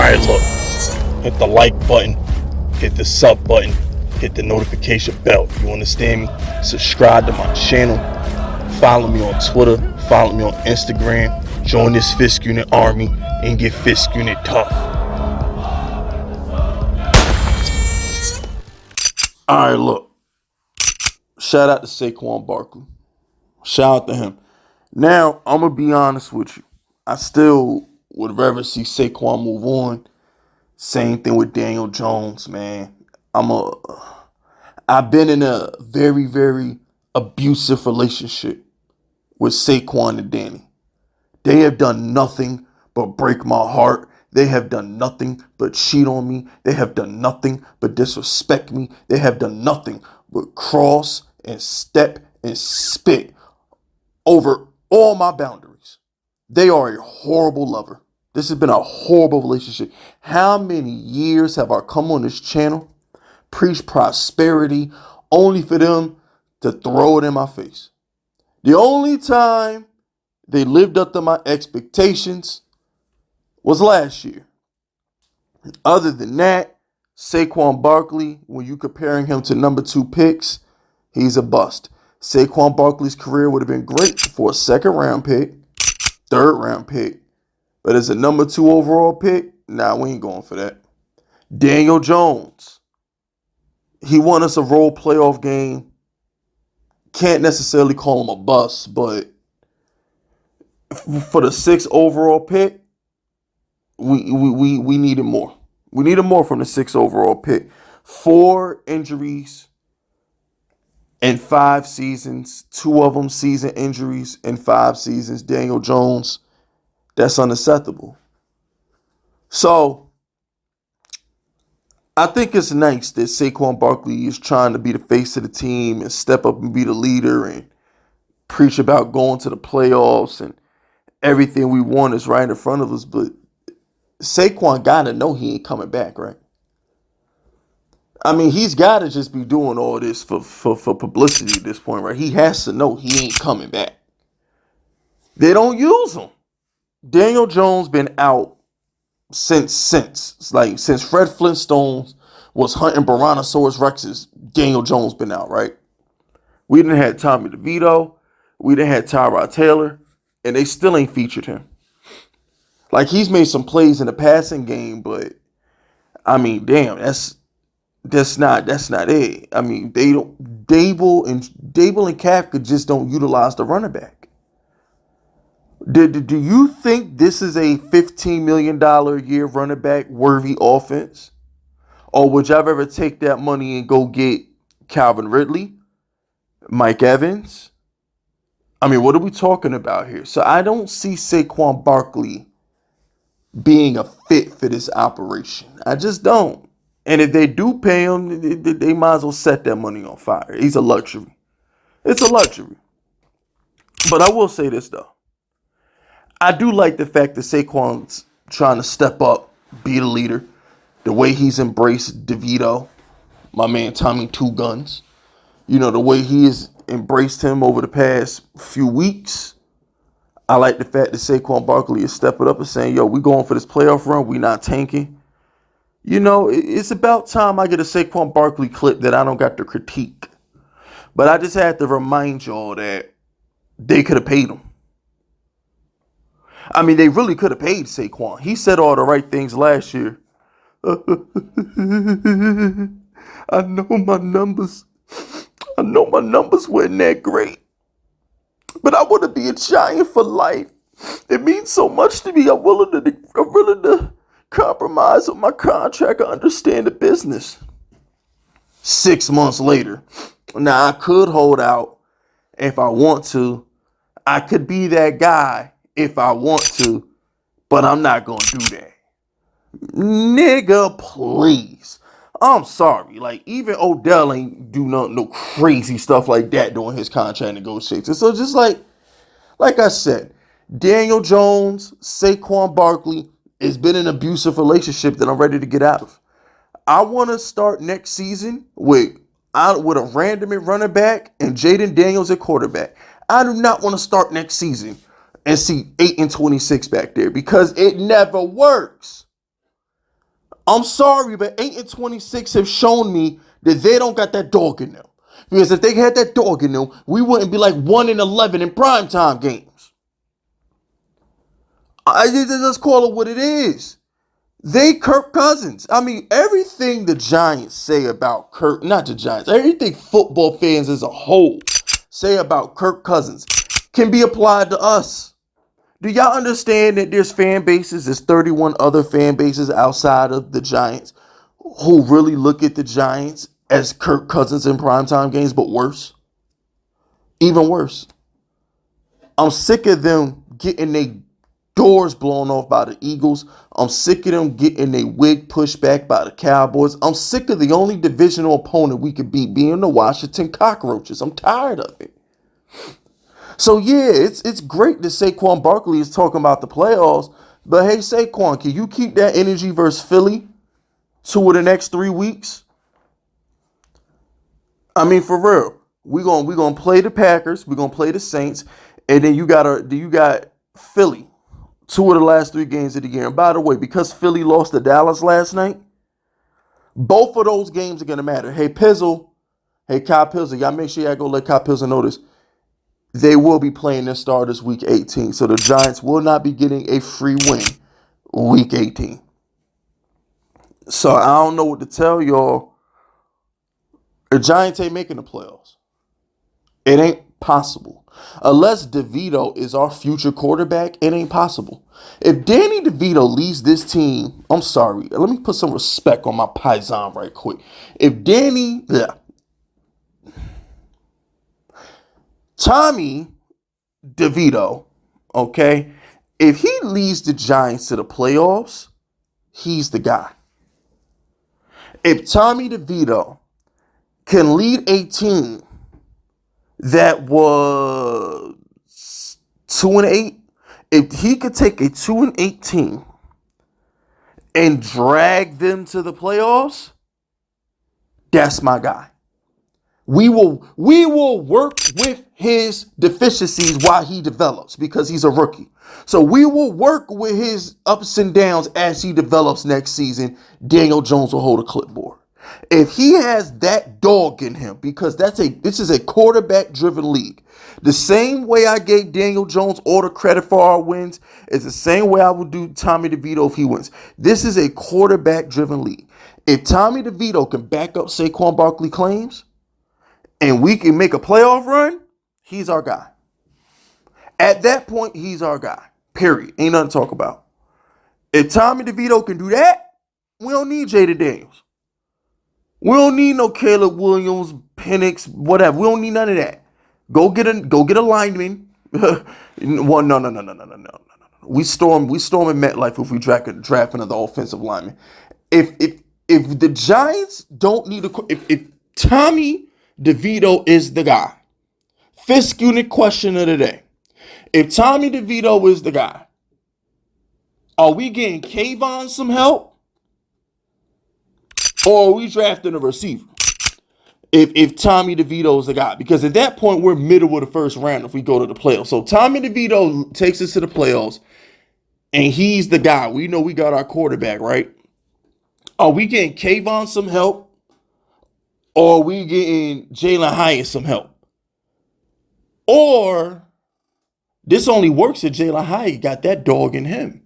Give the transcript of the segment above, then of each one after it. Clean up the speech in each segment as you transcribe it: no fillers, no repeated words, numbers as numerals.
Alright, look. Hit the like button. Hit the sub button. Hit the notification bell. You understand me? Subscribe to my channel. Follow me on Twitter. Follow me on Instagram. Join this Fisk Unit army and get Fisk Unit tough. Alright, look. Shout out to Saquon Barkley. Shout out to him. Now, I'm going to be honest with you. I still would rather see Saquon move on. Same thing with Daniel Jones, man. I've been in a very, very abusive relationship with Saquon and Danny. They have done nothing but break my heart. They have done nothing but cheat on me. They have done nothing but disrespect me. They have done nothing but cross and step and spit over all my boundaries. They are a horrible lover. This has been a horrible relationship. How many years have I come on this channel, preach prosperity, only for them to throw it in my face? The only time they lived up to my expectations was last year. Other than that, Saquon Barkley, when you comparing him to number 2 picks, he's a bust. Saquon Barkley's career would have been great for a 2nd round pick, 3rd round pick. But as a number 2 overall pick, nah, we ain't going for that. Daniel Jones, he won us a role playoff game. Can't necessarily call him a bust, but for the 6th overall pick, we needed more. We needed more from the 6th overall pick. 4 injuries in 5 seasons. 2 of them season injuries in 5 seasons. Daniel Jones, that's unacceptable. So, I think it's nice that Saquon Barkley is trying to be the face of the team and step up and be the leader and preach about going to the playoffs and everything we want is right in front of us. But Saquon got to know he ain't coming back, right? I mean, he's got to just be doing all this for publicity at this point, right? He has to know he ain't coming back. They don't use him. Daniel Jones been out since Fred Flintstone was hunting Brontosaurus Rexes. Daniel Jones been out, right? We didn't have Tommy DeVito. We didn't have Tyrod Taylor. And they still ain't featured him. Like, he's made some plays in the passing game, but I mean, damn, that's not it. I mean, Dable and Kafka just don't utilize the running back. Do you think this is a $15 million a year running back worthy offense? Or would y'all ever take that money and go get Calvin Ridley, Mike Evans? I mean, what are we talking about here? So I don't see Saquon Barkley being a fit for this operation. I just don't. And if they do pay him, they might as well set that money on fire. He's a luxury. It's a luxury. But I will say this, though. I do like the fact that Saquon's trying to step up, be the leader. The way he's embraced DeVito, my man Tommy Two Guns. You know, the way he has embraced him over the past few weeks. I like the fact that Saquon Barkley is stepping up and saying, yo, we going for this playoff run. We not tanking. You know, it's about time I get a Saquon Barkley clip that I don't got to critique. But I just had to remind y'all that they could have paid him. I mean, they really could have paid Saquon. He said all the right things last year. I know my numbers weren't that great. But I want to be a Giant for life. It means so much to me. I'm willing to compromise on my contract. I understand the business. 6 months later. Now, I could hold out if I want to. I could be that guy if I want to, but I'm not going to do that. Nigga, please. I'm sorry. Like, even Odell ain't do no crazy stuff like that during his contract negotiations. So just like I said, Daniel Jones, Saquon Barkley, it's been an abusive relationship that I'm ready to get out of. I want to start next season with a random running back and Jaden Daniels at quarterback. I do not want to start next season and see 8-26 back there because it never works. I'm sorry, but 8-26 have shown me that they don't got that dog in them. Because if they had that dog in them, we wouldn't be like 1-11 in primetime games. I just call it what it is. They Kirk Cousins. I mean, everything the Giants say about Kirk, not the Giants, everything football fans as a whole say about Kirk Cousins can be applied to us. Do y'all understand that there's 31 other fan bases outside of the Giants who really look at the Giants as Kirk Cousins in primetime games, but worse? Even worse. I'm sick of them getting their doors blown off by the Eagles. I'm sick of them getting their wig pushed back by the Cowboys. I'm sick of the only divisional opponent we could beat being the Washington Cockroaches. I'm tired of it. So yeah, it's great that Saquon Barkley is talking about the playoffs, but hey Saquon, can you keep that energy versus Philly 2 of the next 3 weeks? I mean, for real, we gonna play the Packers, we're gonna play the Saints, and then you got Philly 2 of the last 3 games of the year. And by the way, because Philly lost to Dallas last night, both of those games are gonna matter. Hey Kyle Pizzle, y'all make sure y'all go let Kyle Pizzle know this. They will be playing their starters week 18. So the Giants will not be getting a free win week 18. So I don't know what to tell y'all. The Giants ain't making the playoffs. It ain't possible. Unless DeVito is our future quarterback, it ain't possible. If Danny DeVito leads this team, I'm sorry. Let me put some respect on my paisan right quick. Tommy DeVito, okay, if he leads the Giants to the playoffs, he's the guy. If Tommy DeVito can lead a team that was 2-8, if he could take a 2-8 team and drag them to the playoffs, that's my guy. We will work with his deficiencies while he develops because he's a rookie. So we will work with his ups and downs as he develops next season. Daniel Jones will hold a clipboard. If he has that dog in him, because this is a quarterback-driven league. The same way I gave Daniel Jones all the credit for our wins is the same way I would do Tommy DeVito if he wins. This is a quarterback-driven league. If Tommy DeVito can back up Saquon Barkley claims, and we can make a playoff run, he's our guy. At that point, he's our guy. Period. Ain't nothing to talk about. If Tommy DeVito can do that, we don't need Jaden Daniels. We don't need no Caleb Williams, Penix, whatever. We don't need none of that. Go get a lineman. Well, no. We storm MetLife if we draft another offensive lineman. If the Giants don't need if Tommy DeVito is the guy. Fifth unit question of the day. If Tommy DeVito is the guy, are we getting Kayvon some help? Or are we drafting a receiver? If Tommy DeVito is the guy. Because at that point, we're middle of the first round if we go to the playoffs. So Tommy DeVito takes us to the playoffs, and he's the guy. We know we got our quarterback, right? Are we getting Kayvon some help? Or are we getting Jalen Hyatt some help? Or this only works if Jalen Hyatt got that dog in him.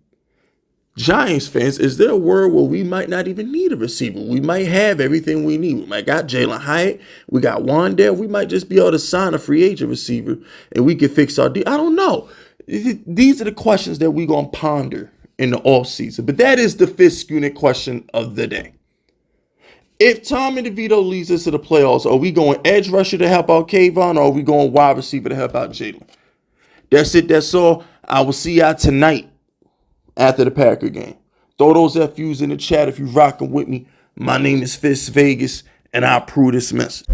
Giants fans, is there a world where we might not even need a receiver? We might have everything we need. We might got Jalen Hyatt. We got Wandale. We might just be able to sign a free agent receiver and we can fix our deal. I don't know. These are the questions that we're going to ponder in the offseason. But that is the fifth unit question of the day. If Tommy DeVito leads us to the playoffs, are we going edge rusher to help out Kayvon, or are we going wide receiver to help out Jalen? That's it. That's all. I will see y'all tonight after the Packer game. Throw those FUs in the chat if you're rocking with me. My name is Fitz Vegas, and I approve this message.